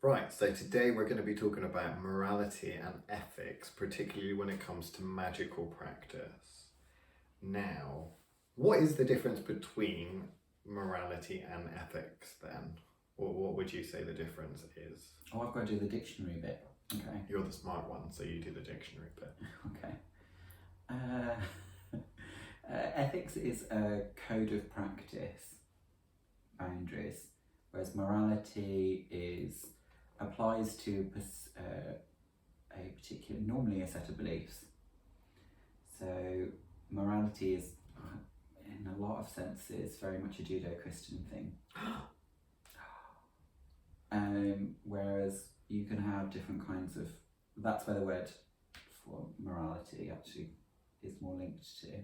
Right, so today we're going to be talking about morality and ethics, particularly when it comes to magical practice. Now, what is the difference between morality and ethics then? Or what would you say the difference is? Oh, I've got to do the dictionary bit. Okay. You're the smart one, so you do the dictionary bit. Okay. Ethics is a code of practice, boundaries, whereas morality applies to a particular, normally a set of beliefs. So morality is, in a lot of senses, very much a Judeo-Christian thing. Whereas you can have different kinds of, that's where the word for morality actually is more linked to.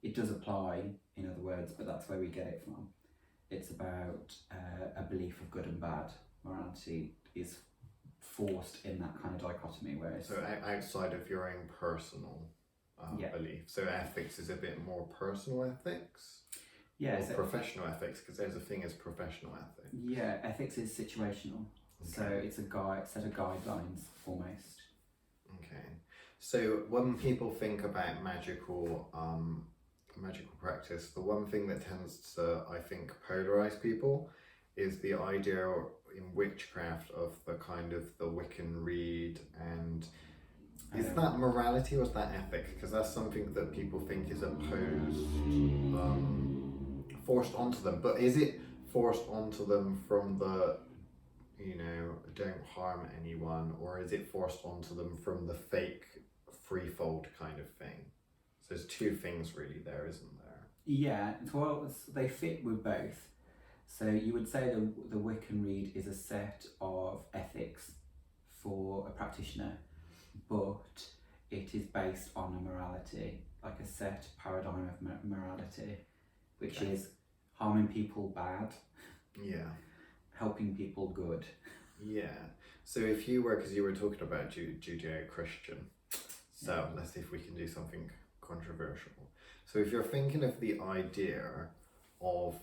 It does apply, in other words, but that's where we get it from. It's about a belief of good and bad. Morality is forced in that kind of dichotomy, whereas... So outside of your own personal belief. So ethics is a bit more personal ethics? Yeah. Or professional ethics, because there's a thing as professional ethics. Yeah, ethics is situational. Okay. So it's a set of guidelines, almost. Okay. So when people think about magical practice, the one thing that tends to, I think, polarize people is the idea in witchcraft of the kind of the Wiccan read, and is that morality or is that ethics? Because that's something that people think is forced onto them. But is it forced onto them from the, don't harm anyone, or is it forced onto them from the fake threefold kind of thing? So there's two things really there, isn't there? Yeah, well, they fit with both. So you would say the Wiccan read is a set of ethics for a practitioner, but it is based on a morality, like a set paradigm of morality, which is harming people bad, helping people good. Yeah. So if you were, because you were talking about Judeo-Christian, so let's see if we can do something controversial. So if you're thinking of the idea of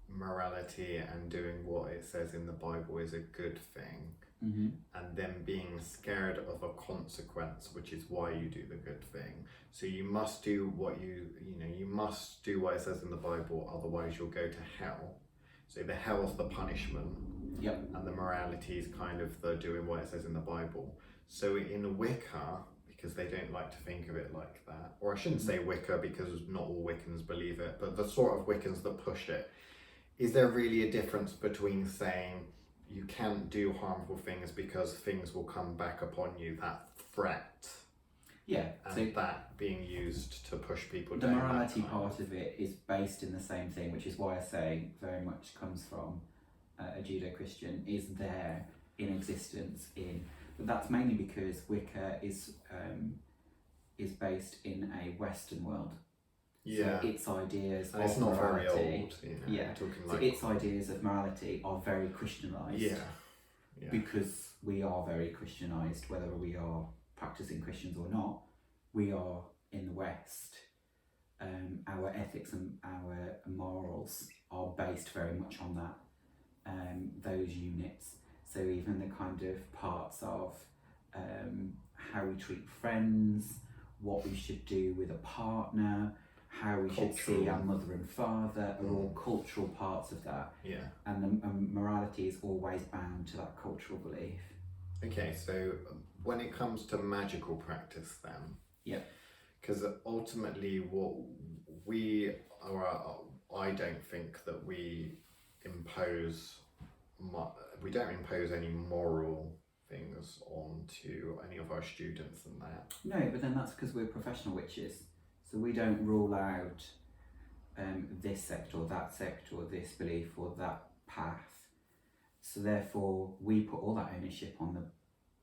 morality and doing what it says in the Bible is a good thing, and then being scared of a consequence, which is why you do the good thing. So you must do what you must do what it says in the Bible, otherwise you'll go to hell. So the hell is the punishment, and the morality is kind of the doing what it says in the Bible. So in Wicca, because they don't like to think of it like that, or I shouldn't say Wicca because not all Wiccans believe it, but the sort of Wiccans that push it, is there really a difference between saying you can't do harmful things because things will come back upon you, that threat, and that being used to push people down? The morality part of it is based in the same thing, which is why I say very much comes from a Judeo-Christian, is there in existence but that's mainly because Wicca is based in a Western world. Yeah. So its ideas and of it's not morality, very old. So its ideas of morality are very Christianized. Yeah. Because we are very Christianized, whether we are practicing Christians or not, we are in the West. Our ethics and our morals are based very much on that, those units. So even the kind of parts of how we treat friends, what we should do with a partner, how we should see our mother and father are all cultural parts of that. Yeah. And the morality is always bound to that cultural belief. Okay, so when it comes to magical practice then, because ultimately what I don't think that we don't impose any moral things onto any of our students and that. No, but then that's because we're professional witches. So we don't rule out this sect or that sect or this belief or that path. So therefore we put all that ownership on the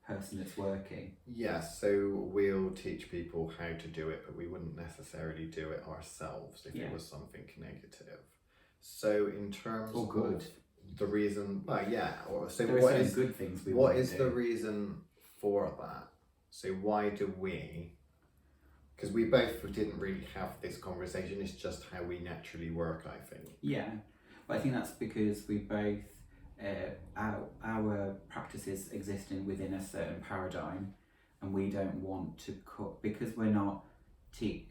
person that's working. Yes, so we'll teach people how to do it, but we wouldn't necessarily do it ourselves if it was something negative. So in terms of the reason, so what is good things what is the reason for that? So why do we, because we both didn't really have this conversation, it's just how we naturally work, I think. Yeah, but I think that's because we both practices existing within a certain paradigm, and we don't want to cut, because we're not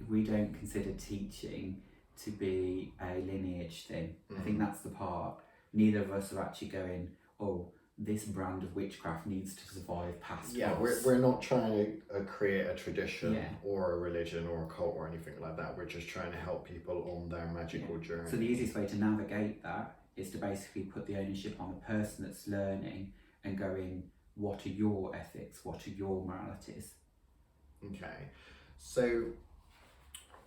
we don't consider teaching to be a lineage thing. I think that's the part. Neither of us are actually going, oh, this brand of witchcraft needs to survive past us. We're not trying to create a tradition or a religion or a cult or anything like that. We're just trying to help people on their magical journey. So the easiest way to navigate that is to basically put the ownership on the person that's learning and going, what are your ethics? What are your moralities? Okay, so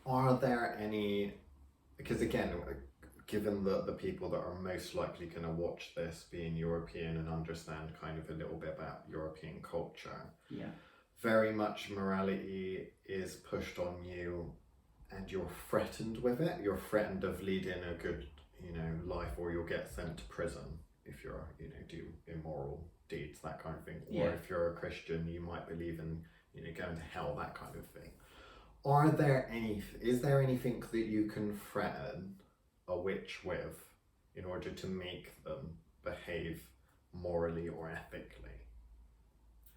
are there any, because again, given that the people that are most likely going to watch this being European and understand kind of a little bit about European culture, very much morality is pushed on you and you're threatened with it. You're threatened of leading a good, life, or you'll get sent to prison if you're, do immoral deeds, that kind of thing. Or if you're a Christian, you might believe in, going to hell, that kind of thing. Is there anything that you can threaten a witch with in order to make them behave morally or ethically?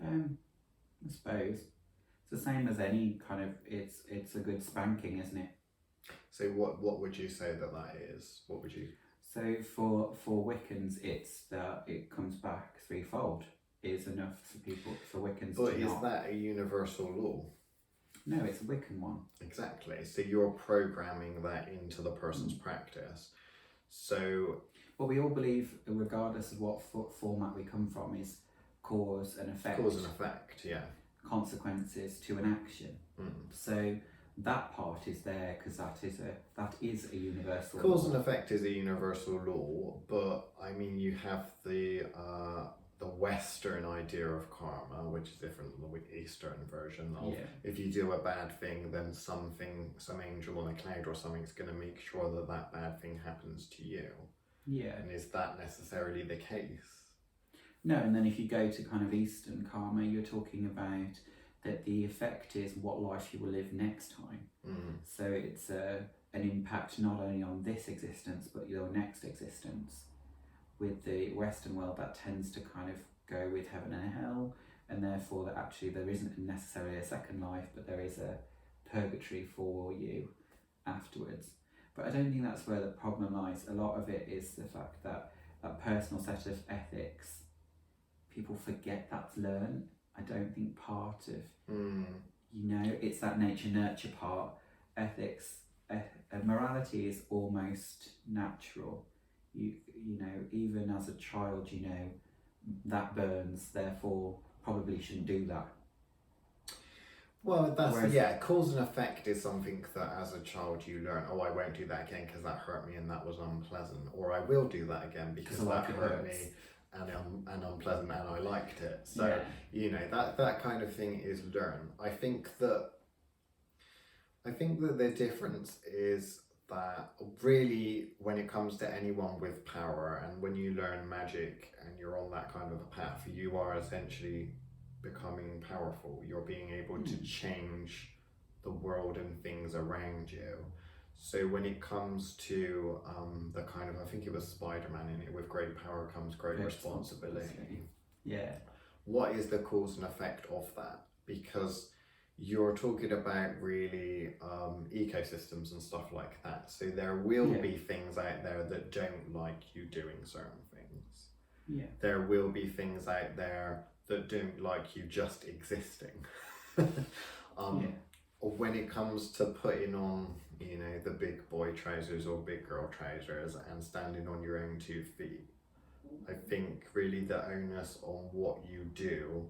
I suppose it's the same as any kind of, it's a good spanking, isn't it? So what would you say that is? What would you? So for Wiccans, it's that it comes back threefold is enough for Wiccans. But is that a universal law? No, it's a Wiccan one. Exactly. So you're programming that into the person's practice. So, well, we all believe, regardless of what format we come from, is cause and effect. Cause and effect, yeah. Consequences to an action. So that part is there because that is a universal cause law. And effect is a universal law, but I mean you have the Western idea of karma, which is different than the Eastern version of if you do a bad thing, then some angel on a cloud or something is going to make sure that bad thing happens to you. Yeah. And is that necessarily the case? No, and then if you go to kind of Eastern karma, you're talking about that the effect is what life you will live next time. So it's an impact not only on this existence, but your next existence. With the Western world, that tends to kind of go with heaven and hell, and therefore that actually there isn't necessarily a second life, but there is a purgatory for you afterwards. But I don't think that's where the problem lies. A lot of it is the fact that that personal set of ethics, people forget that's learned. I don't think part of, it's that nature-nurture part. Ethics, morality is almost natural. You know, even as a child, that burns, therefore probably shouldn't do that. Well, cause and effect is something that as a child you learn, oh, I won't do that again because that hurt me and that was unpleasant, or I will do that again because that hurt me and unpleasant and I liked it. So, that kind of thing is learned. I think that the difference is that really when it comes to anyone with power and when you learn magic and you're on that kind of a path, you are essentially becoming powerful. You're being able to change the world and things around you. So when it comes to the kind of, I think it was Spider-Man in it, with great power comes great responsibility. Yeah. What is the cause and effect of that? Because you're talking about really ecosystems and stuff like that. So there will be things out there that don't like you doing certain things. Yeah. There will be things out there that don't like you just existing. When it comes to putting on, the big boy trousers or big girl trousers and standing on your own 2 feet, I think really the onus on what you do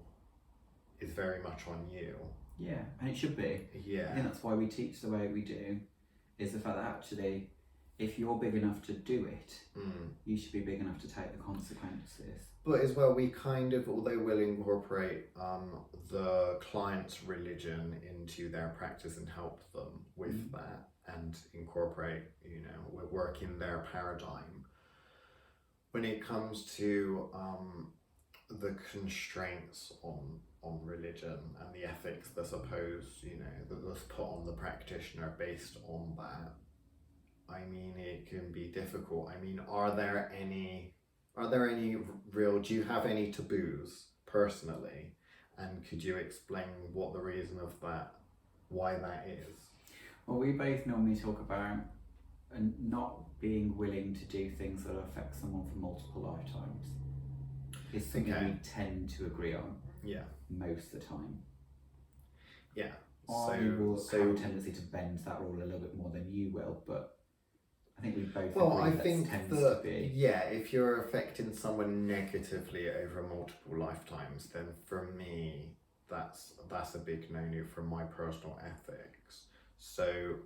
is very much on you. Yeah, and it should be. Yeah. I think that's why we teach the way we do, is the fact that actually, if you're big enough to do it, you should be big enough to take the consequences. But as well, we kind of, although we'll incorporate the client's religion into their practice and help them with that and incorporate, we're working their paradigm. When it comes to the constraints on religion and the ethics that's that's put on the practitioner based on that, I mean, it can be difficult. I mean, are there any real, do you have any taboos personally, and could you explain what the reason of that, why that is? Well, we both normally talk about not being willing to do things that affect someone for multiple lifetimes. It's something we tend to agree on. Yeah. Most of the time. Yeah. I will have a tendency to bend that rule a little bit more than you will, but I think we both agree that tends to be. Yeah, if you're affecting someone negatively over multiple lifetimes, then for me, that's a big no-no from my personal ethics. So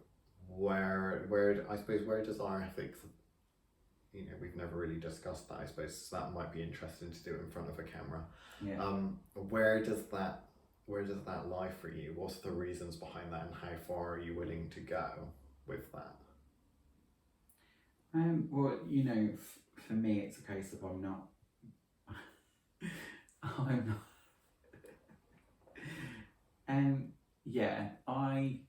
where does our ethics, we've never really discussed that, I suppose, so that might be interesting to do in front of a camera. Yeah. Where does that lie for you? What's the reasons behind that, and how far are you willing to go with that? Well, for me, it's a case of I'm not. Yeah, I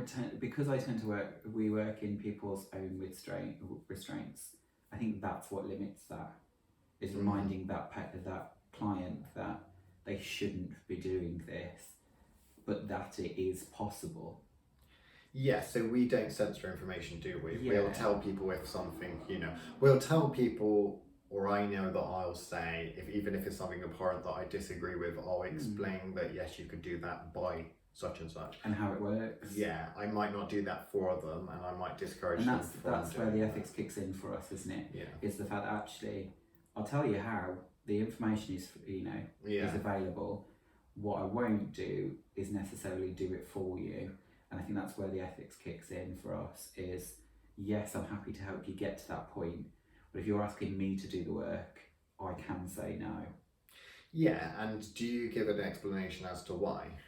tend to work. We work in people's own restraints. I think that's what limits that. Is reminding that client that they shouldn't be doing this, but that it is possible. Yeah, so we don't censor information, do we? Yeah. We'll tell people if something, we'll tell people, or I know that I'll say, even if it's something abhorrent that I disagree with, I'll explain that yes, you could do that by such and such. And how it works. Yeah, I might not do that for them, and I might discourage them from that's where the ethics kicks in for us, isn't it? Yeah. Is the fact that actually, I'll tell you how, the information is, is available. What I won't do is necessarily do it for you. And I think that's where the ethics kicks in for us is, yes, I'm happy to help you get to that point. But if you're asking me to do the work, I can say no. Yeah, and do you give an explanation as to why?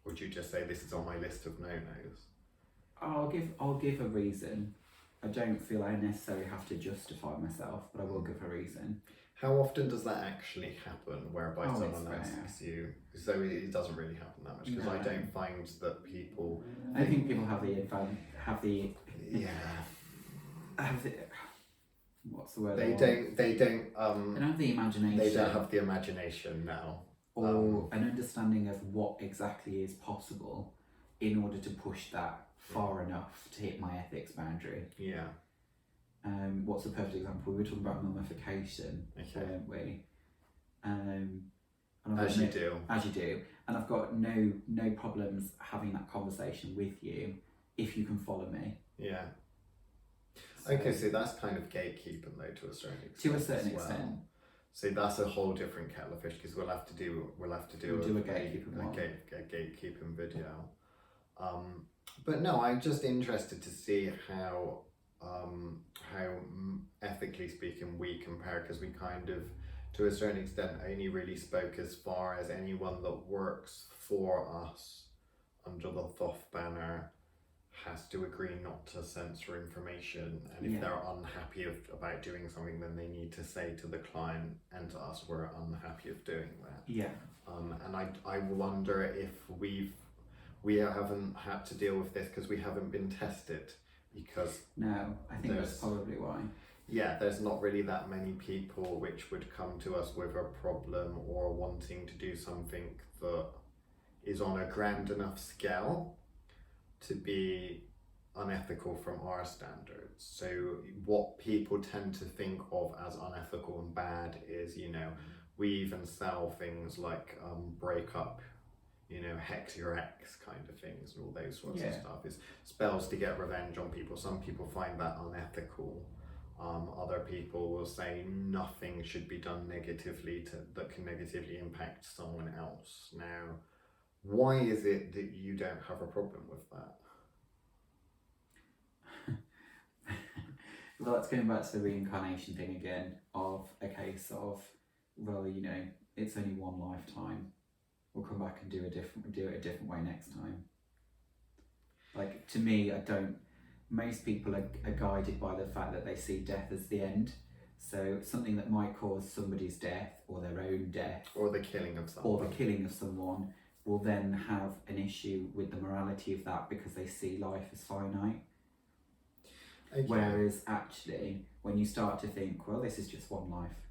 Or do you just say this is on my list of no-nos? I'll give a reason. I don't feel I necessarily have to justify myself, but I will give a reason. How often does that actually happen, whereby someone asks asks you? So it doesn't really happen that much, because I don't find that people. I think people have the what's the word? They don't have the imagination. They don't have the imagination now. Or an understanding of what exactly is possible in order to push that far enough to hit my ethics boundary. Yeah. What's a perfect example? We were talking about mummification, weren't we? As you do. And I've got no problems having that conversation with you if you can follow me. Yeah. Okay, so that's kind of gatekeeping though, to a certain extent. To a certain extent. So that's a whole different kettle of fish, because we'll have to do a gatekeeping video. But no, I'm just interested to see how ethically speaking we compare, because we kind of, to a certain extent, only really spoke as far as anyone that works for us under the Thoth banner has to agree not to censor information, and if they're unhappy about doing something, then they need to say to the client and to us we're unhappy of doing that. Yeah. And I wonder if we haven't had to deal with this because we haven't been tested, because no, I think that's probably why. Yeah, there's not really that many people which would come to us with a problem or wanting to do something that is on a grand enough scale to be unethical from our standards. So what people tend to think of as unethical and bad is, we even sell things like break up, hex your ex kind of things, and all those sorts of stuff. Is spells to get revenge on people. Some people find that unethical. Other people will say nothing should be done negatively that can negatively impact someone else. Now, why is it that you don't have a problem with that? Well, that's going back to the reincarnation thing again, of a case of, well, it's only one lifetime. We'll come back and do it a different way next time. Like, to me, most people are guided by the fact that they see death as the end. So something that might cause somebody's death or their own death, or the killing of someone, will then have an issue with the morality of that because they see life as finite. Okay. Whereas actually, when you start to think, well, this is just one life.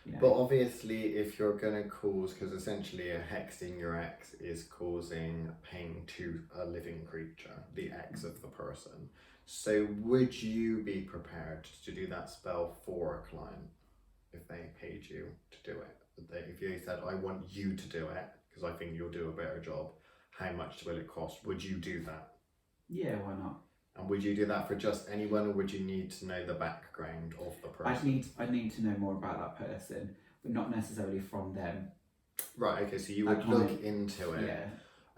You know? But obviously, if you're going to cause, because essentially hexing your ex is causing pain to a living creature, the ex of the person. So would you be prepared to do that spell for a client if they paid you to do it? If you said, I want you to do it because I think you'll do a better job, how much will it cost? Would you do that? Yeah, why not? And would you do that for just anyone, or would you need to know the background of the person? I'd need to know more about that person, but not necessarily from them. Right, okay, so you would look into it. Yeah.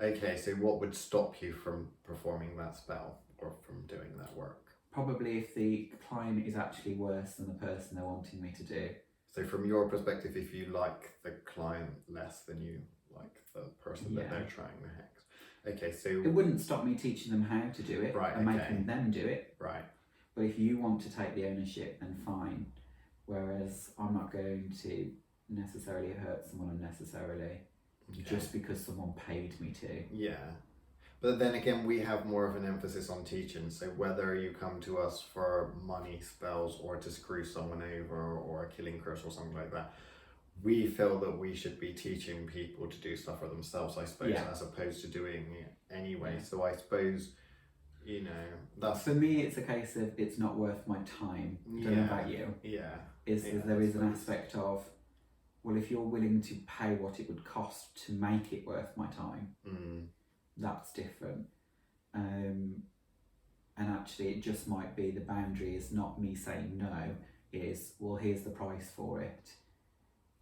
Okay, so what would stop you from performing that spell or from doing that work? Probably if the client is actually worse than the person they're wanting me to do. So from your perspective, if you like the client less than you like the person that they're trying to hex. Okay, so it wouldn't stop me teaching them how to do it and making them do it. Right. But if you want to take the ownership, then fine. Whereas I'm not going to necessarily hurt someone unnecessarily just because someone paid me to. Yeah. But then again, we have more of an emphasis on teaching. So whether you come to us for money spells or to screw someone over or a killing curse or something like that, we feel that we should be teaching people to do stuff for themselves, I suppose, as opposed to doing it anyway. Yeah. So I suppose, you know, that's... For me, it's a case of it's not worth my time. I don't know about you. Yeah. There is an aspect of, well, if you're willing to pay what it would cost to make it worth my time, that's different. And actually, it just might be the boundary is not me saying no, is, well, here's the price for it.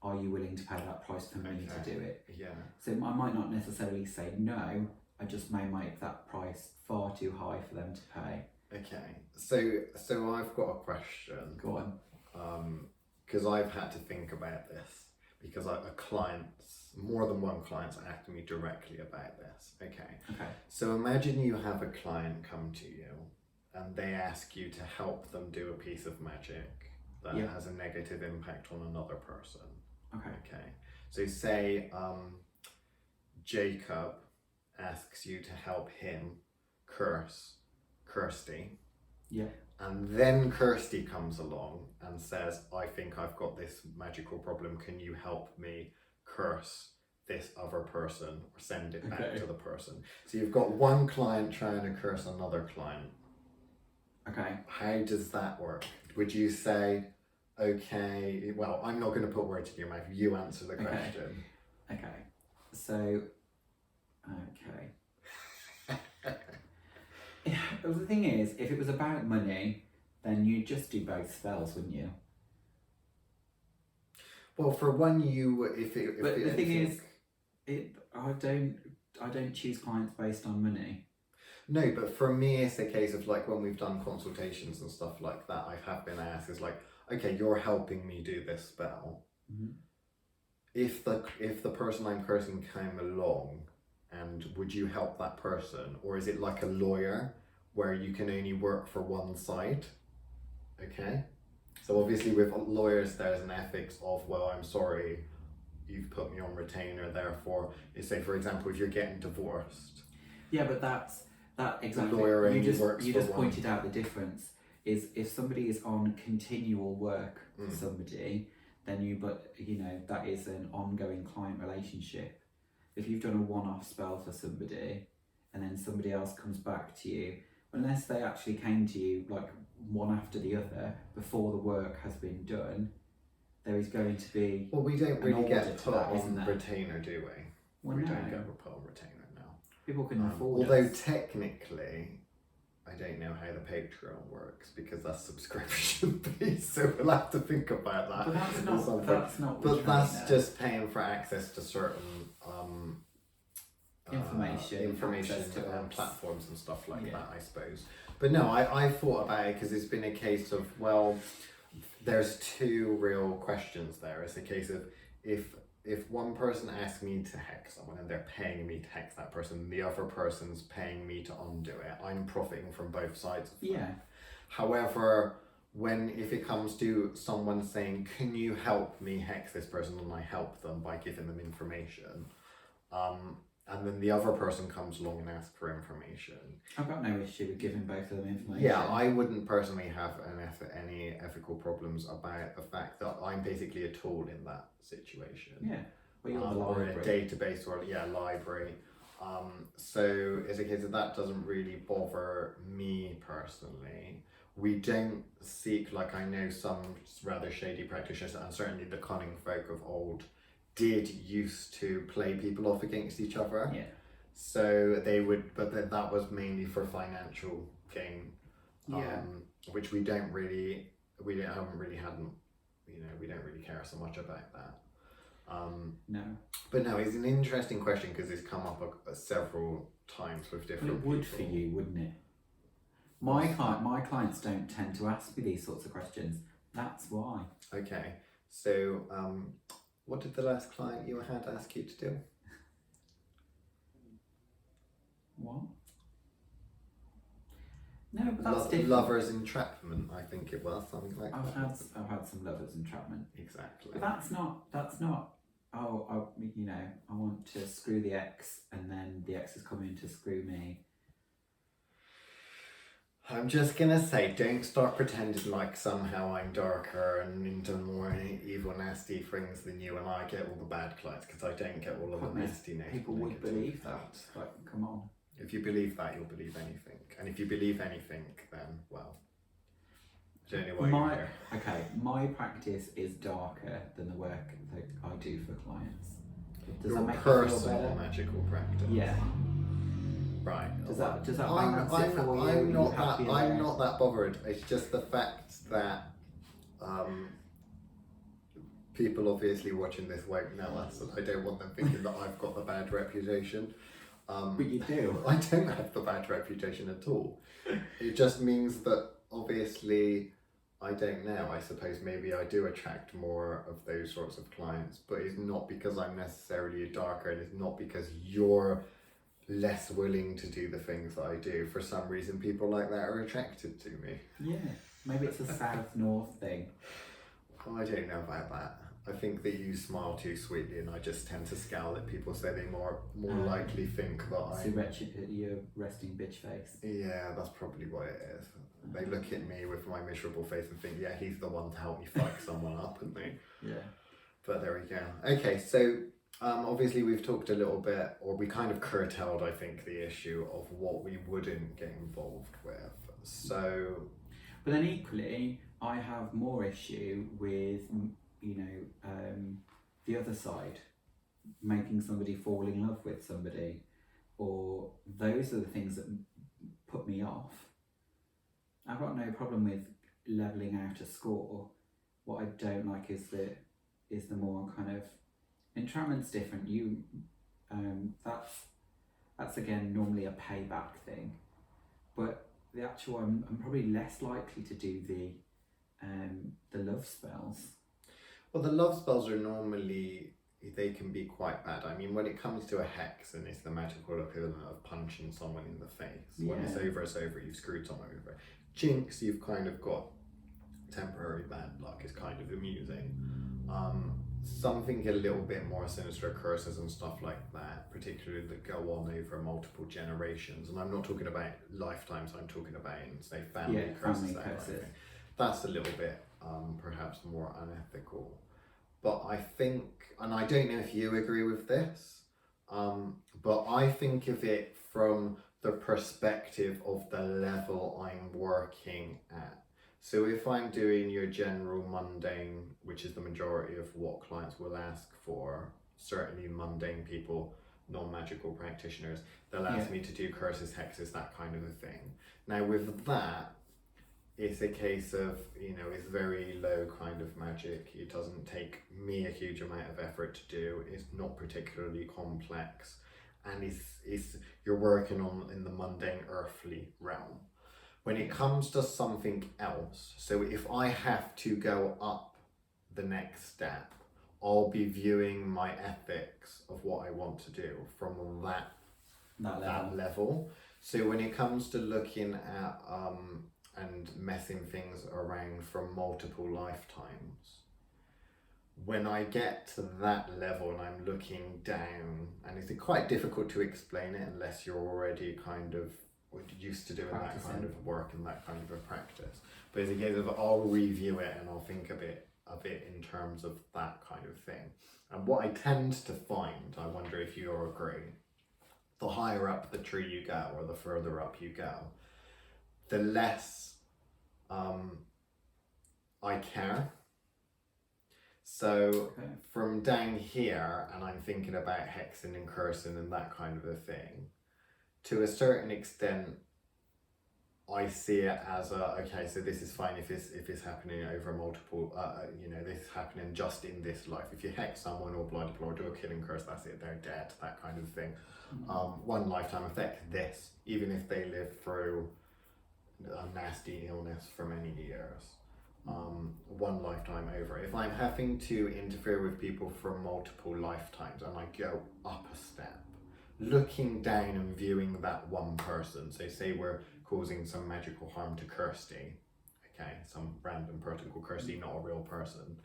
Are you willing to pay that price for me to do it? Yeah. So I might not necessarily say no, I just may make that price far too high for them to pay. Okay, so I've got a question. Go on. Because I've had to think about this, because more than one client's asked me directly about this. Okay. So imagine you have a client come to you and they ask you to help them do a piece of magic that has a negative impact on another person. Okay. So say Jacob asks you to help him curse Kirsty. Yeah. And then Kirsty comes along and says, I think I've got this magical problem. Can you help me curse this other person or send it back to the person? So you've got one client trying to curse another client. Okay. How does that work? Would you say, okay, well, I'm not going to put words in your mouth. You answer the question. Okay. So, the thing is, if it was about money, then you'd just do both spells, wouldn't you? Well, for one, the thing is, I don't choose clients based on money. No, but for me, it's a case of like when we've done consultations and stuff like that, I have been asked, it's like, okay, you're helping me do this spell. Mm-hmm. If the person I'm cursing came along, and would you help that person? Or is it like a lawyer where you can only work for one side? Okay. So obviously with lawyers, there's an ethics of, well, I'm sorry, you've put me on retainer, therefore, say for example, if you're getting divorced. Yeah, but that exactly. The lawyer only you just pointed out the difference is if somebody is on continual work for somebody, then that is an ongoing client relationship. If you've done a one-off spell for somebody and then somebody else comes back to you, unless they actually came to you like one after the other before the work has been done, there is going to be... Well, we don't really get put on retainer, do we? Well, we don't get put on retainer now. People can afford although us. Technically, I don't know how the Patreon works because that's subscription based, so we'll have to think about that. But that's not. But that's just paying for access to certain information and platforms and stuff like that, I suppose. But no, I thought about it because it's been a case of, well, there's two real questions there. It's a case of if one person asks me to hex someone and they're paying me to hex that person, the other person's paying me to undo it, I'm profiting from both sides of that. Yeah. However, if it comes to someone saying, can you help me hex this person, and I help them by giving them information, and then the other person comes along and asks for information. I've got no issue with giving both of them information. Yeah, I wouldn't personally have any ethical problems about the fact that I'm basically a tool in that situation. Yeah, well, you're the or library. a database, or library. So it's a case of that doesn't really bother me personally. We don't seek, like I know some rather shady practitioners, and certainly the cunning folk of old did used to play people off against each other. Yeah. So they would, but that was mainly for financial gain. Yeah. Which we haven't really had, we don't really care so much about that. No. But no, it's an interesting question because it's come up several times with different It would people. for you, wouldn't it? My clients don't tend to ask me these sorts of questions. That's why. Okay, so what did the last client you had ask you to do? What? No, but that's different. Lovers entrapment, I think it was, something like that. I've had some lovers entrapment. Exactly. But that's not. Oh, I want to screw the ex, and then the ex is coming to screw me. I'm just gonna say, don't start pretending like somehow I'm darker and into more evil, nasty things than you, and I get all the bad clients, because I don't get all of the nasty. People would believe that. Like, come on. If you believe that, you'll believe anything, and if you believe anything, then well, I don't know why you're here. Okay, my practice is darker than the work that I do for clients. Does that make you feel better? Magical practice. Yeah. Right. Does that balance it for you? I'm not that bothered. It's just the fact that people obviously watching this won't know us, and I don't want them thinking that I've got the bad reputation. But you do. I don't have the bad reputation at all. It just means that obviously, I don't know, I suppose maybe I do attract more of those sorts of clients, but it's not because I'm necessarily a darker, and it's not because you're less willing to do the things that I do. For some reason, people like that are attracted to me. Yeah, maybe it's a south-north thing. Oh, I don't know about that. I think that you smile too sweetly, and I just tend to scowl at people, so they more likely think that I'm... So your resting bitch face. Yeah, that's probably what it is. They look at me with my miserable face and think, yeah, he's the one to help me fuck someone up, isn't he? Yeah. But there we go. Okay, so obviously we've talked a little bit, or we kind of curtailed, I think, the issue of what we wouldn't get involved with. So... But then equally, I have more issue with... the other side, making somebody fall in love with somebody, or those are the things that put me off. I've got no problem with levelling out a score. What I don't like is the more kind of entrapment's different. That's again normally a payback thing, but the actual I'm probably less likely to do the love spells. Well, the love spells are normally, they can be quite bad. I mean, when it comes to a hex, and it's the magical equivalent of punching someone in the face. Yeah. When it's over, you've screwed someone over. Jinx, you've kind of got temporary bad luck, is kind of amusing. Something a little bit more sinister, curses and stuff like that, particularly that go on over multiple generations. And I'm not talking about lifetimes, I'm talking about, say, family curses. That's a little bit perhaps more unethical. But I think, and I don't know if you agree with this, but I think of it from the perspective of the level I'm working at. So if I'm doing your general mundane, which is the majority of what clients will ask for, certainly mundane people, non-magical practitioners, they'll ask me to do curses, hexes, that kind of a thing. Now with that, it's a case of, it's very low kind of magic. It doesn't take me a huge amount of effort to do. It's not particularly complex. And it's you're working on in the mundane earthly realm. When it comes to something else, so if I have to go up the next step, I'll be viewing my ethics of what I want to do from that level. So when it comes to looking at and messing things around from multiple lifetimes, when I get to that level and I'm looking down, and it's quite difficult to explain it unless you're already kind of used to doing that kind of work and that kind of a practice. But it's a case of I'll review it and I'll think a bit of it in terms of that kind of thing. And what I tend to find, I wonder if you agree, the higher up the tree you go or the further up you go, the less I care. So from down here, and I'm thinking about hexing and cursing and that kind of a thing, to a certain extent, I see it as okay, so this is fine if it's happening over multiple, this is happening just in this life. If you hex someone or blind or do a killing curse, that's it, they're dead, that kind of thing. One lifetime effect, this, even if they live through a nasty illness for many years. One lifetime over. If I'm having to interfere with people from multiple lifetimes and I go up a step, looking down and viewing that one person, so say we're causing some magical harm to Kirsty, okay, some random person called Kirsty, not a real person.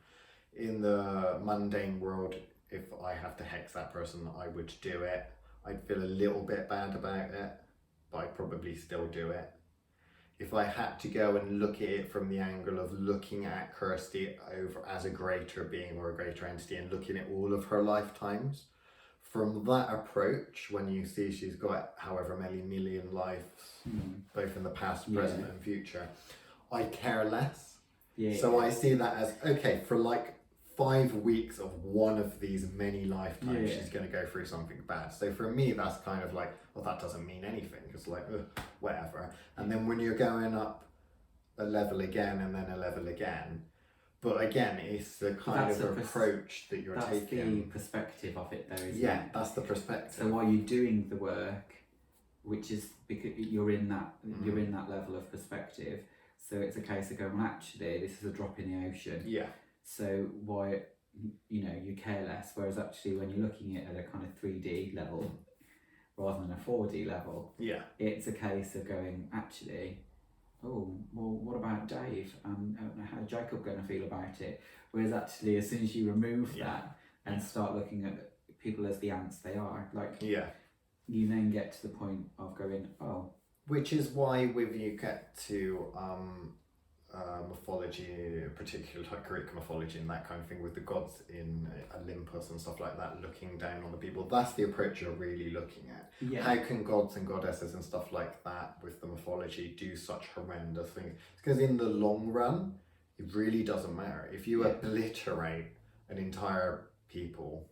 In the mundane world, if I have to hex that person, I would do it. I'd feel a little bit bad about it, but I'd probably still do it. If I had to go and look at it from the angle of looking at Kirsty over as a greater being or a greater entity and looking at all of her lifetimes, from that approach, when you see she's got however many million lives, both in the past, present and future, I care less. So I see that as, okay, for like 5 weeks of one of these many lifetimes, she's going to go through something bad. So for me, that's kind of like, well, that doesn't mean anything. It's like, whatever. And then when you're going up a level again and then a level again, but again, it's the kind of approach that you're taking. That's the perspective of it, though, isn't it? Yeah, that's the perspective. So while you're doing the work, which is because you're in that level of perspective, so it's a case of going, well, actually, this is a drop in the ocean. Yeah. So why, you care less. Whereas actually, when you're looking at a kind of 3D level rather than a 4D level, it's a case of going, actually, oh, well, what about Dave? How's Jacob going to feel about it? Whereas actually, as soon as you remove that and start looking at people as the ants they are, you then get to the point of going, oh. Which is why when you get to mythology, particularly like Greek mythology and that kind of thing, with the gods in Olympus and stuff like that, looking down on the people, that's the approach you're really looking at. How can gods and goddesses and stuff like that with the mythology do such horrendous things? Because in the long run, it really doesn't matter. If you obliterate an entire people,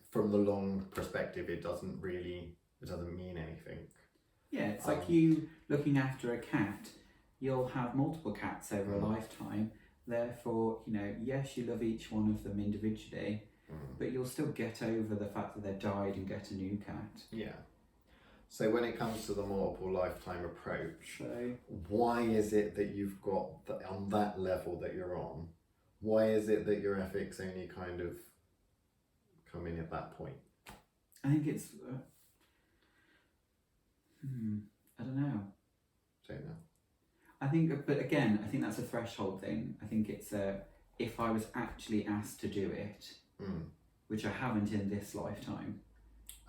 from the long perspective, it doesn't mean anything. Yeah, it's like you looking after a cat. You'll have multiple cats over a lifetime. Therefore, yes, you love each one of them individually, but you'll still get over the fact that they've died and get a new cat. Yeah. So when it comes to the multiple lifetime approach, why is it that you've got, on that level that you're on, why is it that your ethics only kind of come in at that point? I think it's, I don't know. Don't know. I think that's a threshold thing. I think it's if I was actually asked to do it, which I haven't in this lifetime.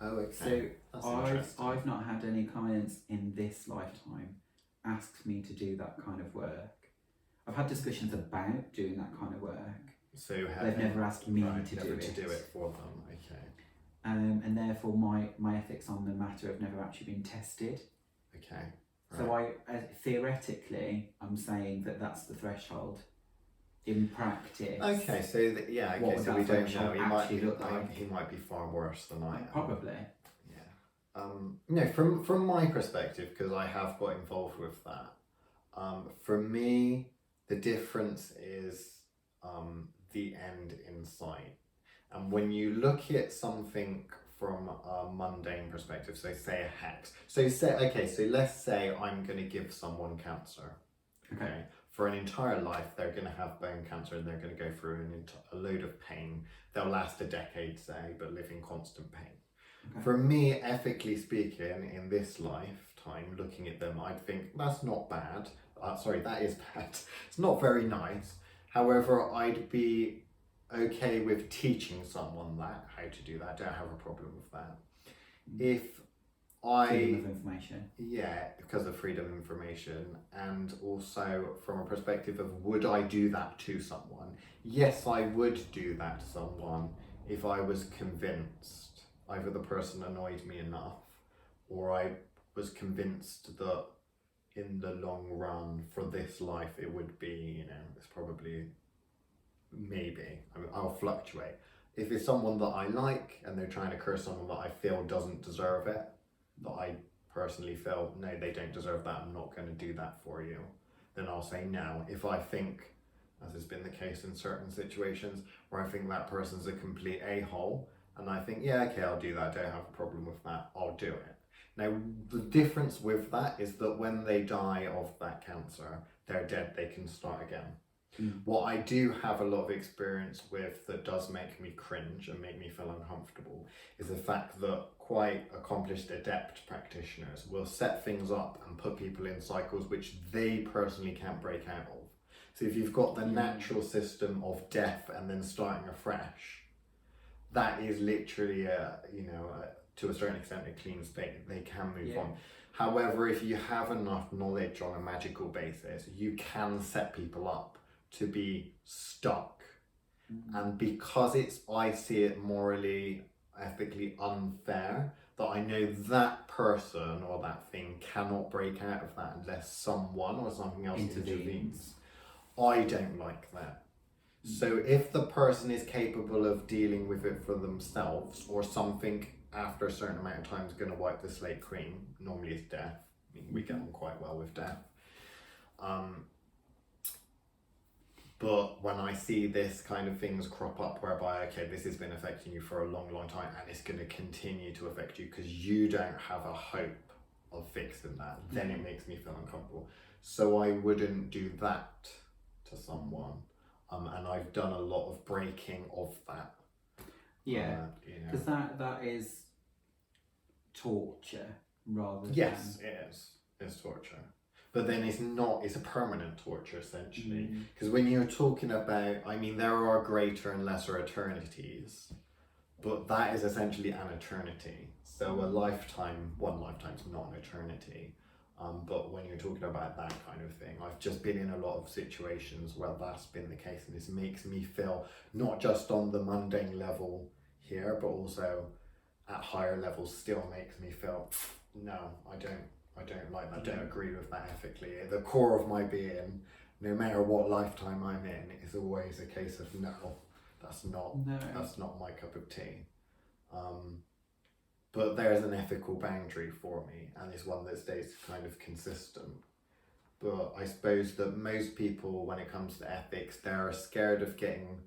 Oh, okay. So I've not had any clients in this lifetime ask me to do that kind of work. I've had discussions about doing that kind of work. So they've never asked me to do it for them. Okay. And therefore my ethics on the matter have never actually been tested. Okay. So I theoretically, I'm saying that that's the threshold. In practice, okay. So so we don't know. He might be far worse than I am. Probably. Yeah. From my perspective, because I have got involved with that. For me, the difference is the end in sight, and when you look at something from a mundane perspective, so say a hex. So let's say I'm going to give someone cancer. Okay. For an entire life, they're going to have bone cancer and they're going to go through a load of pain. They'll last a decade, say, but live in constant pain. Okay. For me, ethically speaking, in this lifetime, looking at them, I'd think that's not bad. That is bad. It's not very nice. However, I'd be okay with teaching someone that, how to do that. I don't have a problem with that. If freedom of information. Yeah, because of freedom of information, and also from a perspective of would I do that to someone? Yes, I would do that to someone if I was convinced either the person annoyed me enough, or I was convinced that in the long run for this life it would be, it's probably, maybe, I'll fluctuate. If it's someone that I like and they're trying to curse someone that I feel doesn't deserve it, that I personally feel, no, they don't deserve that, I'm not going to do that for you, then I'll say no. If I think, as has been the case in certain situations, where I think that person's a complete a-hole, and I think, yeah, okay, I'll do that, I don't have a problem with that, I'll do it. Now, the difference with that is that when they die of that cancer, they're dead, they can start again. What I do have a lot of experience with that does make me cringe and make me feel uncomfortable is the fact that quite accomplished adept practitioners will set things up and put people in cycles which they personally can't break out of. So if you've got the natural system of death and then starting afresh, that is literally to a certain extent a clean state. They can move on. However, if you have enough knowledge on a magical basis, you can set people up to be stuck. And because I see it morally, ethically unfair, that I know that person or that thing cannot break out of that unless someone or something else intervenes. I don't like that. So if the person is capable of dealing with it for themselves, or something after a certain amount of time is going to wipe the slate clean, normally it's death. I mean, we get on quite well with death. But when I see this kind of things crop up whereby, okay, this has been affecting you for a long, long time and it's going to continue to affect you because you don't have a hope of fixing that, then it makes me feel uncomfortable. So I wouldn't do that to someone. And I've done a lot of breaking of that. Yeah, because that is torture rather than... Yes, it is. It's torture. But then it's a permanent torture essentially. Because when you're talking about, there are greater and lesser eternities, but that is essentially an eternity. So one lifetime's not an eternity. But when you're talking about that kind of thing, I've just been in a lot of situations where that's been the case, and this makes me feel not just on the mundane level here, but also at higher levels still makes me feel, no, I don't like that, I don't agree with that ethically. At the core of my being, no matter what lifetime I'm in, it's always a case of no, that's not my cup of tea. But there's an ethical boundary for me, and it's one that stays kind of consistent. But I suppose that most people, when it comes to ethics, they're scared of getting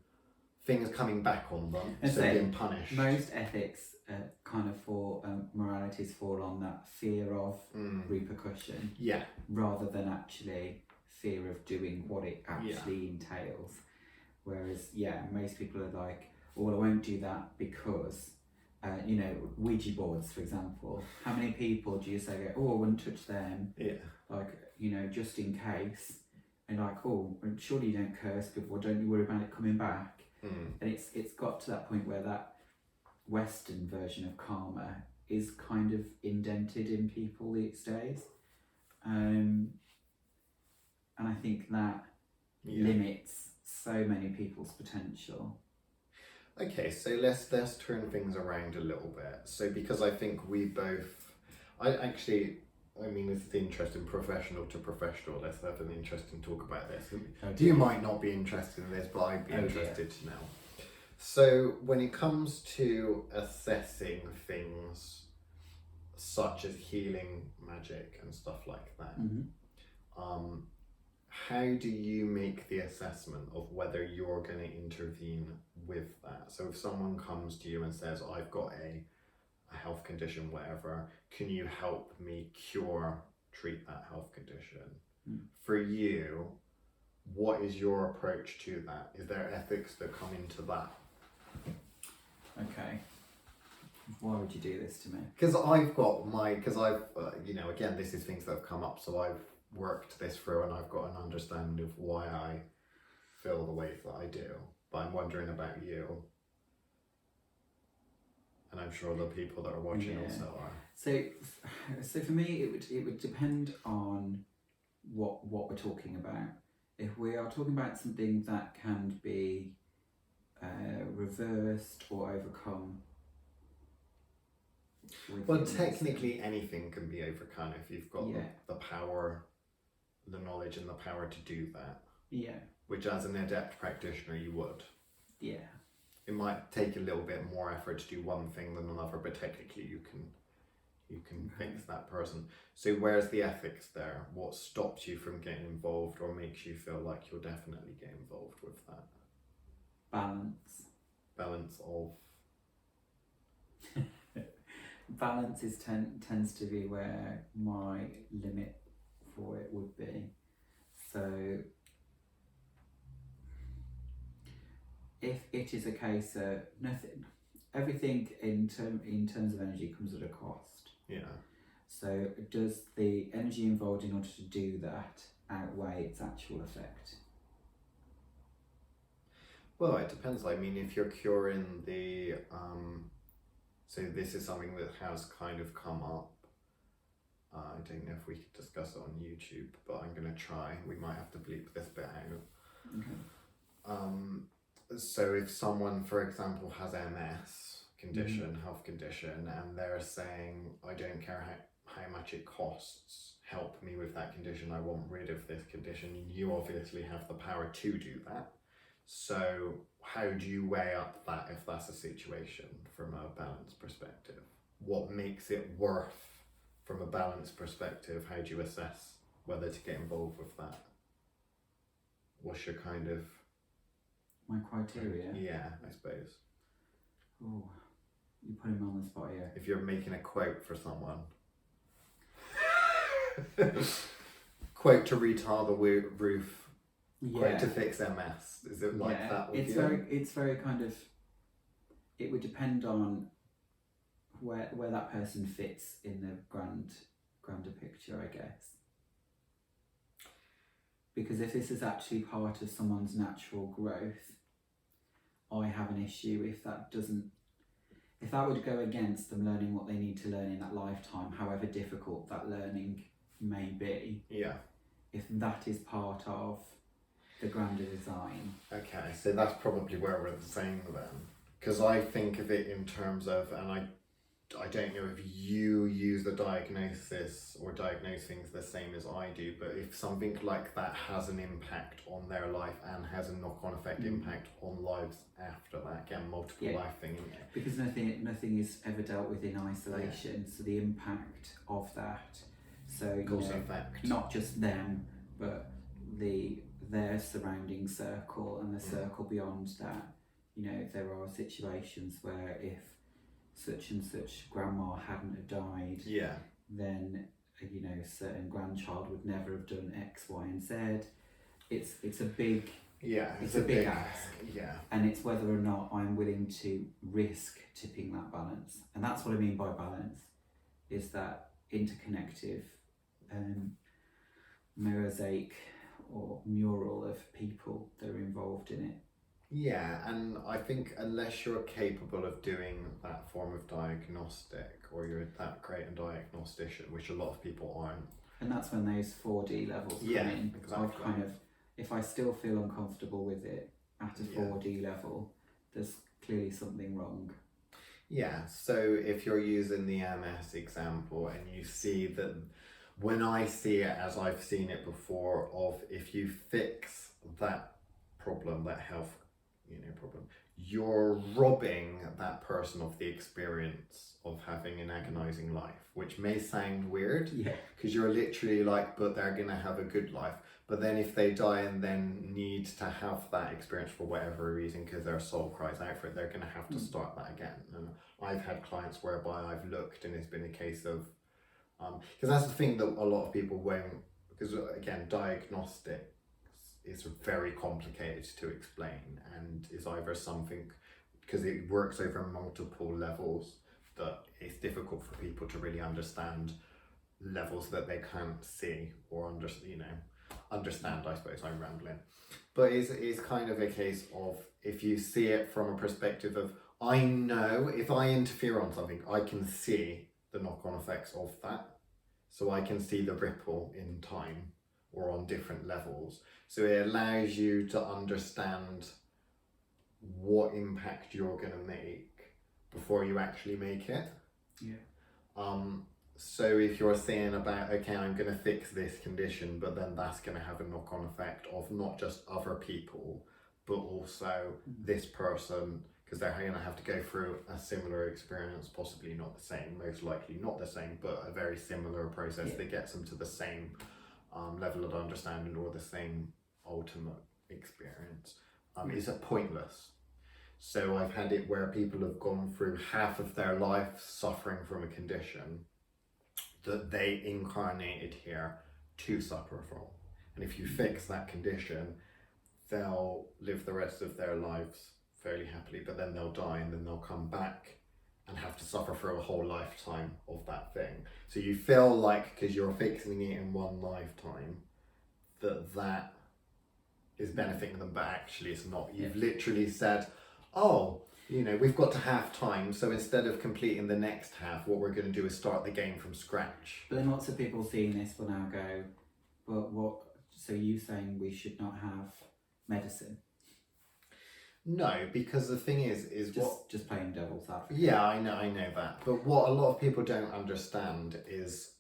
things coming back on them, so being punished. Most ethics kind of moralities fall on that fear of repercussion, rather than actually fear of doing what it actually entails. Whereas, most people are like, oh, well, I won't do that because, Ouija boards, for example. How many people do you say, oh, I wouldn't touch them? Yeah. Like, just in case. And like, oh, surely you don't curse people, don't you worry about it coming back? And it's got to that point where that Western version of karma is kind of indented in people these days. And I think that limits so many people's potential. Okay, so let's turn things around a little bit. So because I think it's interesting, professional to professional. Let's have an interesting talk about this. You might not be interested in this, but I'd be interested to know. So when it comes to assessing things such as healing, magic and stuff like that, how do you make the assessment of whether you're going to intervene with that? So if someone comes to you and says, I've got a health condition, whatever, can you help me treat that health condition? For you, what is your approach to that? Is there ethics that come into that? Okay. Why would you do this to me? Because again, this is things that have come up, so I've worked this through and I've got an understanding of why I feel the way that I do, but I'm wondering about you. And I'm sure the people that are watching also are. So for me, it would depend on what we're talking about. If we are talking about something that can be reversed or overcome. Well, technically anything can be overcome if you've got the power, the knowledge and the power to do that. Yeah. Which as an adept practitioner you would. Yeah. It might take a little bit more effort to do one thing than another, but technically you can fix that person. So where's the ethics there? What stops you from getting involved or makes you feel like you'll definitely get involved with that? Balance of... Balance tends to be where my limit for it would be. So if it is a case of everything in terms of energy comes at a cost. Yeah. So does the energy involved in order to do that outweigh its actual effect? Well, it depends. I mean, if you're curing the so this is something that has kind of come up. I don't know if we could discuss it on YouTube, but I'm going to try. We might have to bleep this bit out. Okay. So if someone, for example, has MS condition, health condition, and they're saying, I don't care how much it costs, help me with that condition, I want rid of this condition, you obviously have the power to do that. So how do you weigh up that if that's a situation from a balance perspective? What makes it worth from a balance perspective? How do you assess whether to get involved with that? What's your kind of... My criteria? Yeah, I suppose. Oh, you're putting me on the spot here. If you're making a quote for someone. Quote to retile the roof. Quote to fix MS. Is it like that with you? It's very kind of... It would depend on where that person fits in the grander picture, I guess. Because if this is actually part of someone's natural growth, I have an issue if that would go against them learning what they need to learn in that lifetime, however difficult that learning may be. Yeah. If that is part of the grander design. Okay, so that's probably where we're the same then. Because I think of it in terms of, and I don't know if you use the diagnosis or diagnose things the same as I do, but if something like that has an impact on their life and has a knock-on effect impact on lives after that, again, multiple life thing. Because nothing is ever dealt with in isolation, so the impact of that, so not just them, but their surrounding circle and the circle beyond that. You know, there are situations where if such and such grandma hadn't have died, then a certain grandchild would never have done X, Y, and Z. It's a big it's a big ask, and it's whether or not I'm willing to risk tipping that balance, and that's what I mean by balance. Is that interconnective mosaic or mural of people that are involved in it. Yeah, and I think unless you're capable of doing that form of diagnostic, or you're that great a diagnostician, which a lot of people aren't. And that's when those 4D levels come in. Exactly. Of kind of, if I still feel uncomfortable with it at a 4D level, there's clearly something wrong. Yeah, so if you're using the MS example and you see that, when I see it as I've seen it before, of if you fix that problem, that health problem, you're robbing that person of the experience of having an agonizing life, which may sound weird, because you're literally like, but they're gonna have a good life. But then if they die and then need to have that experience for whatever reason, because their soul cries out for it, they're gonna have to start that again. And I've had clients whereby I've looked and it's been a case of, because that's the thing that a lot of people won't, because again, diagnostic is very complicated to explain, and is either something, because it works over multiple levels, that it's difficult for people to really understand levels that they can't see or understand, understand, I suppose I'm rambling. But it's kind of a case of, if you see it from a perspective of, I know if I interfere on something, I can see the knock-on effects of that. So I can see the ripple in time or on different levels. So it allows you to understand what impact you're going to make before you actually make it. So if you're saying about, okay, I'm going to fix this condition, but then that's going to have a knock-on effect of not just other people, but also this person, because they're going to have to go through a similar experience, possibly not the same, most likely not the same, but a very similar process that gets them to the same level of understanding or the same ultimate experience. Is it pointless? So I've had it where people have gone through half of their life suffering from a condition that they incarnated here to suffer from. And if you fix that condition, they'll live the rest of their lives fairly happily, but then they'll die and then they'll come back and have to suffer for a whole lifetime of that thing. So you feel like, because you're fixing it in one lifetime, that is benefiting them, but actually it's not. You've literally said, oh, we've got to half time, so instead of completing the next half, what we're going to do is start the game from scratch. But then lots of people seeing this will now go, but what, so you saying we should not have medicine? No, because the thing is just playing devil's advocate. Yeah, I know that. But what a lot of people don't understand is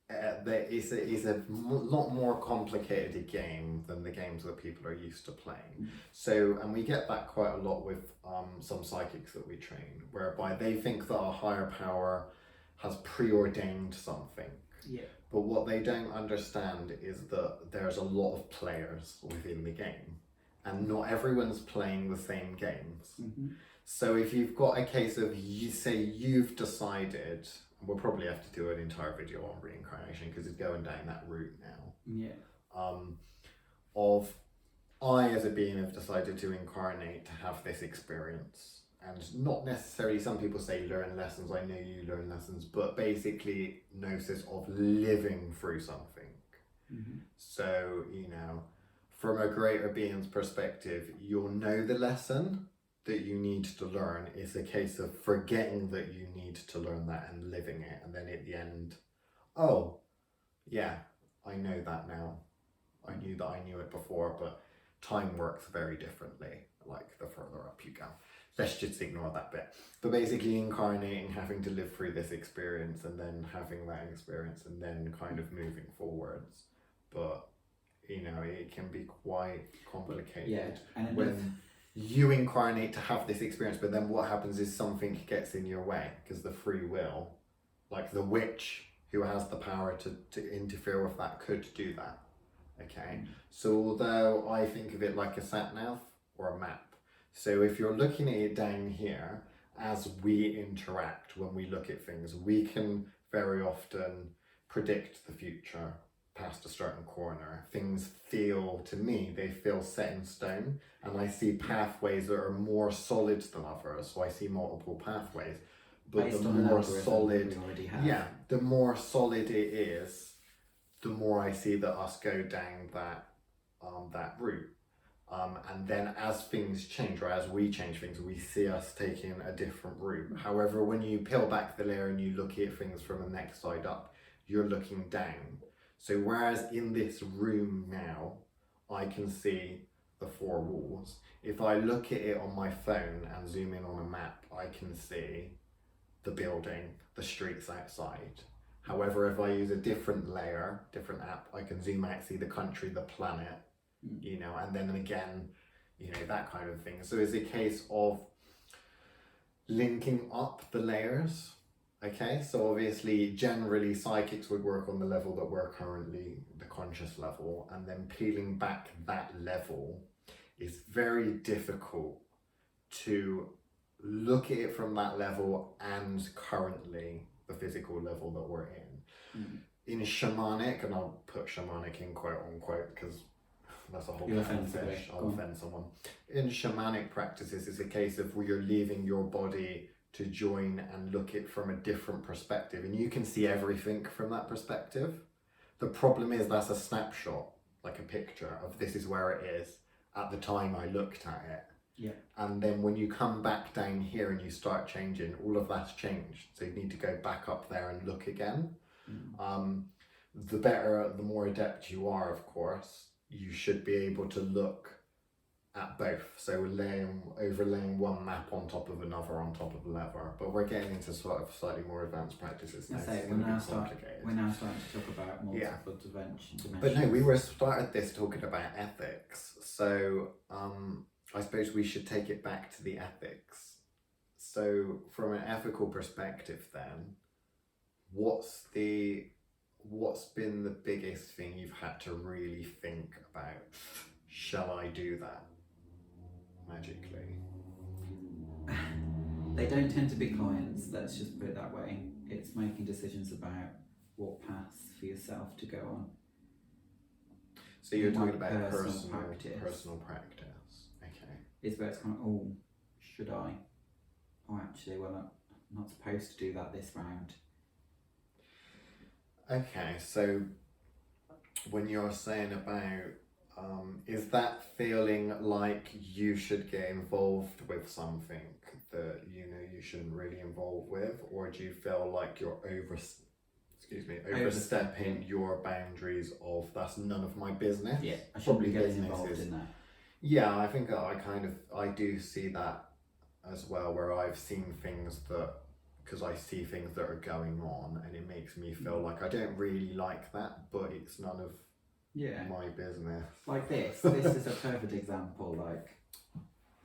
that it's a lot more complicated a game than the games that people are used to playing. So, and we get that quite a lot with some psychics that we train, whereby they think that a higher power has preordained something. Yeah. But what they don't understand is that there's a lot of players within the game, and not everyone's playing the same games. So if you've got a case of, you've decided, we'll probably have to do an entire video on reincarnation because it's going down that route now. Of, I as a being have decided to incarnate to have this experience, and not necessarily, some people say learn lessons, I know you learn lessons, but basically gnosis of living through something. So, from a greater being's perspective, you'll know the lesson that you need to learn. It's a case of forgetting that you need to learn that and living it, and then at the end, oh yeah, I know that now. I knew that I knew it before, but time works very differently, like the further up you go. Let's just ignore that bit. But basically incarnating, having to live through this experience, and then having that experience, and then kind of moving forwards. But it can be quite complicated when you incarnate to have this experience, but then what happens is something gets in your way, because the free will, like the witch who has the power to interfere with that, could do that. Okay, so although I think of it like a sat-nav or a map, so if you're looking at it down here, as we interact, when we look at things, we can very often predict the future past a certain corner. Things feel, to me, they feel set in stone, and I see pathways that are more solid than others, so I see multiple pathways. But based the on more an algorithm solid, we already have. yeah, the more solid it is, the more I see that us go down that route. And then as things change, or as we change things, we see us taking a different route. However, when you peel back the layer and you look at things from the next side up, you're looking down. So whereas in this room now, I can see the four walls, if I look at it on my phone and zoom in on a map, I can see the building, the streets outside. However, if I use a different layer, different app, I can zoom out, see the country, the planet, and then again, that kind of thing. So it's a case of linking up the layers. Okay, so obviously, generally, psychics would work on the level that we're currently, the conscious level, and then peeling back that level is very difficult to look at it from that level and currently the physical level that we're in. In shamanic, and I'll put shamanic in quote unquote because that's a whole kind of fish, I'll offend someone. In shamanic practices, it's a case of where you're leaving your body to join and look at from a different perspective, and you can see everything from that perspective. The problem is that's a snapshot. like a picture of this is where it is at the time I looked at it. Yeah. And then when you come back down here and you start changing, all of that's changed. So you need to go back up there and look again. The more adept you are, of course, you should be able to look at both. So overlaying one map on top of another on top of another. But we're getting into sort of slightly more advanced practices now. We're now starting to talk about multiple dimensions. But no, we started this talking about ethics. So I suppose we should take it back to the ethics. So from an ethical perspective then, what's been the biggest thing you've had to really think about? Shall I do that magically? They don't tend to be clients, let's just put it that way. It's making decisions about what paths for yourself to go on. So you're talking about personal practice. Okay. Is where it's kind of, oh, should I? Oh, actually, well, I'm not supposed to do that this round. Okay, so when you're saying about, is that feeling like you should get involved with something that you shouldn't really involve with, or do you feel like you're overstepping your boundaries of that's none of my business? Yeah, I shouldn't be getting involved in that. Yeah, I think I do see that as well, where I've seen things because I see things that are going on and it makes me feel like I don't really like that, but it's none of my business. Like this is a perfect example. Like,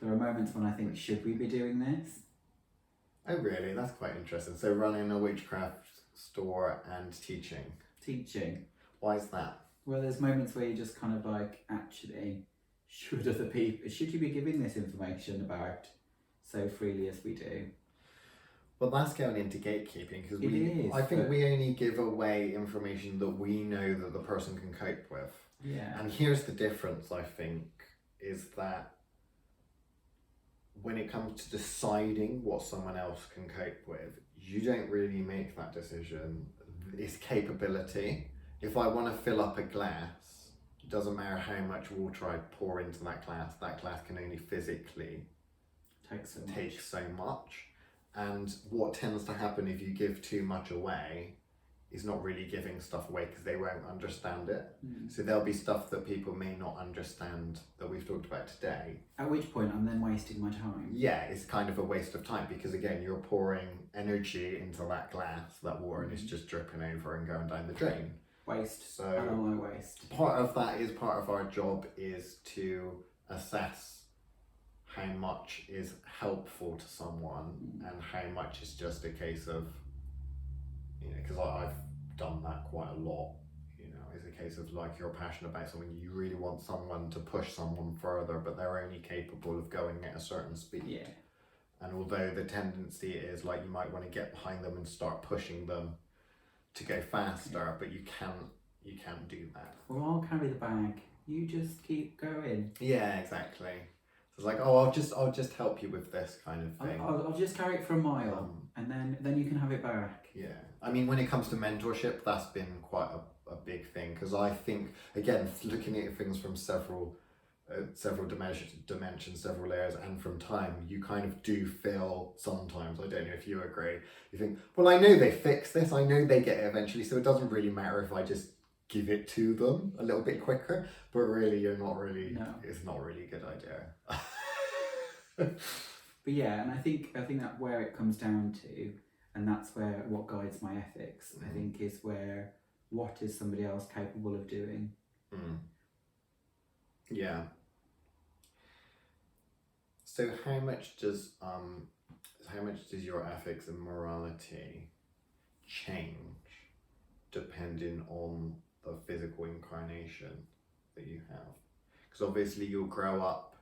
there are moments when I think, should we be doing this? Oh really? That's quite interesting. So running a witchcraft store and teaching. Why is that? Well, there's moments where you just kind of like, actually, should you be giving this information about so freely as we do? Well, that's going into gatekeeping, because I think we only give away information that we know that the person can cope with. Yeah. And here's the difference, I think, is that when it comes to deciding what someone else can cope with, you don't really make that decision. It's capability. If I want to fill up a glass, it doesn't matter how much water I pour into that glass can only physically take so much. And what tends to happen if you give too much away is not really giving stuff away, because they won't understand it. So there'll be stuff that people may not understand that we've talked about today. At which point I'm then wasting my time. Yeah, it's kind of a waste of time, because again, you're pouring energy into that glass, that water, and it's just dripping over and going down the drain. Waste. So I don't want to waste. Part of our job is to assess how much is helpful to someone and how much is just a case of, because I've done that quite a lot, it's a case of like, you're passionate about something, you really want someone to push someone further, but they're only capable of going at a certain speed. Yeah. And although the tendency is like, you might want to get behind them and start pushing them to go faster, but you can't do that. Well, I'll carry the bag, you just keep going. Yeah, exactly. It's like, oh, I'll just help you with this kind of thing. I'll just carry it for a mile, and then you can have it back. Yeah, I mean, when it comes to mentorship, that's been quite a big thing, because I think, again, looking at things from several dimensions, several layers, and from time, you kind of do feel sometimes, I don't know if you agree, you think, well, I know they fix this, I know they get it eventually, so it doesn't really matter if I just give it to them a little bit quicker, but really it's not really a good idea. But yeah, and I think that where it comes down to, and that's where what guides my ethics, I think, is where, what is somebody else capable of doing? Yeah. So how much does your ethics and morality change depending on the physical incarnation that you have? Because obviously you'll grow up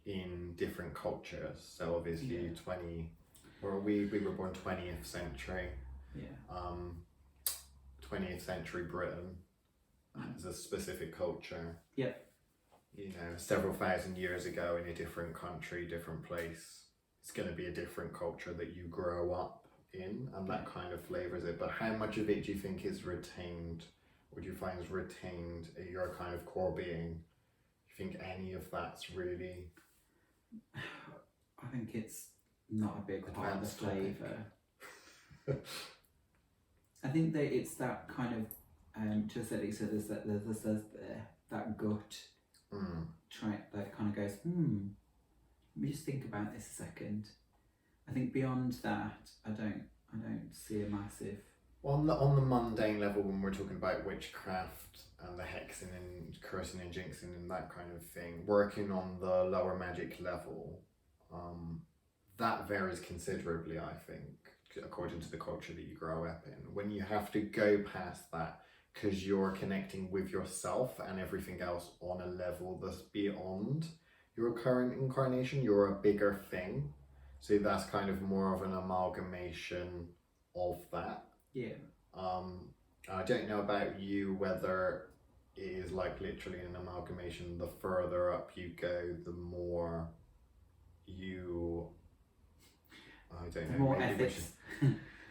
in different cultures. So obviously we were born 20th century. Yeah. 20th century Britain has a specific culture. Yeah. Several thousand years ago in a different country, different place, it's going to be a different culture that you grow up in, and that kind of flavours it. But how much of it do you think is retained Would you find is retained at your kind of core being? Do you think any of that's really? I think it's not a big part of the flavour. I think that it's that kind of just that he said there's that gut try that kind of goes, let me just think about this a second. I think beyond that, I don't see a massive. On the mundane level, when we're talking about witchcraft and the hexing and cursing and jinxing and that kind of thing, working on the lower magic level, that varies considerably, I think, according to the culture that you grow up in. When you have to go past that, because you're connecting with yourself and everything else on a level that's beyond your current incarnation, you're a bigger thing. So that's kind of more of an amalgamation of that. Yeah. I don't know about you whether it is like literally an amalgamation. The further up you go, the more you. I don't know. More ethics.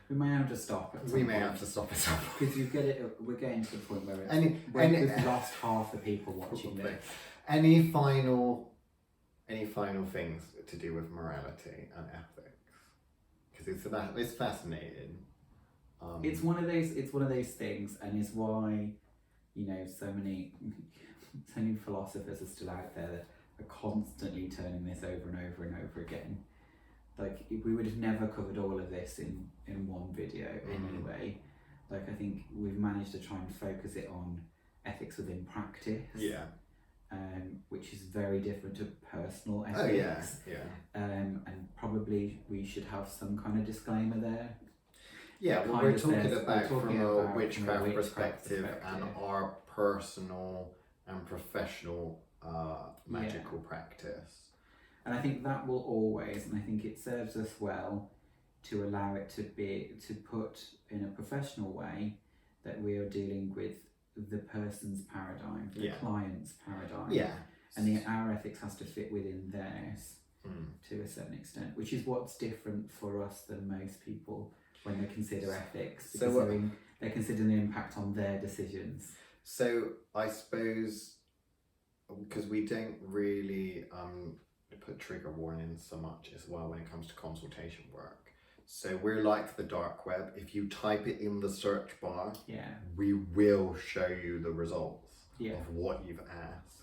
We may have to stop. We may have to stop at some point because you get it. We're getting to the point where we've lost half the people watching this. Any final things to do with morality and ethics? Because it's fascinating. It's one of those things, and it's why, so many philosophers are still out there that are constantly turning this over and over and over again. Like, we would have never covered all of this in one video anyway. Like, I think we've managed to try and focus it on ethics within practice. Yeah. Which is very different to personal ethics. Oh yeah. And probably we should have some kind of disclaimer there. Yeah, well, we're talking about from a witchcraft perspective and our personal and professional magical practice. And I think that will always, and I think it serves us well to allow it to put in a professional way that we are dealing with the person's paradigm, the client's paradigm. Yeah. And our ethics has to fit within theirs to a certain extent, which is what's different for us than most people when they consider ethics, because they're considering the impact on their decisions. So I suppose, because we don't really put trigger warnings so much as well when it comes to consultation work. So we're like the dark web. If you type it in the search bar, we will show you the results of what you've asked.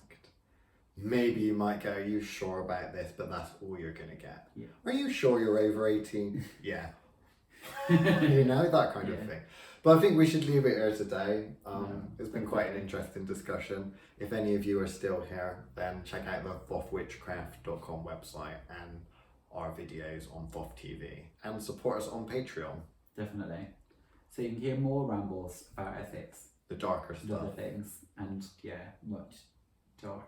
Maybe you might go, are you sure about this? But that's all you're going to get. Yeah. Are you sure you're over 18? Yeah. That kind of thing. But I think we should leave it here today. It's been quite an interesting discussion. If any of you are still here, then check out the thothwitchcraft.com website and our videos on Thoth TV, and support us on Patreon. Definitely. So you can hear more rambles about ethics, the darker stuff, other things, and much darker.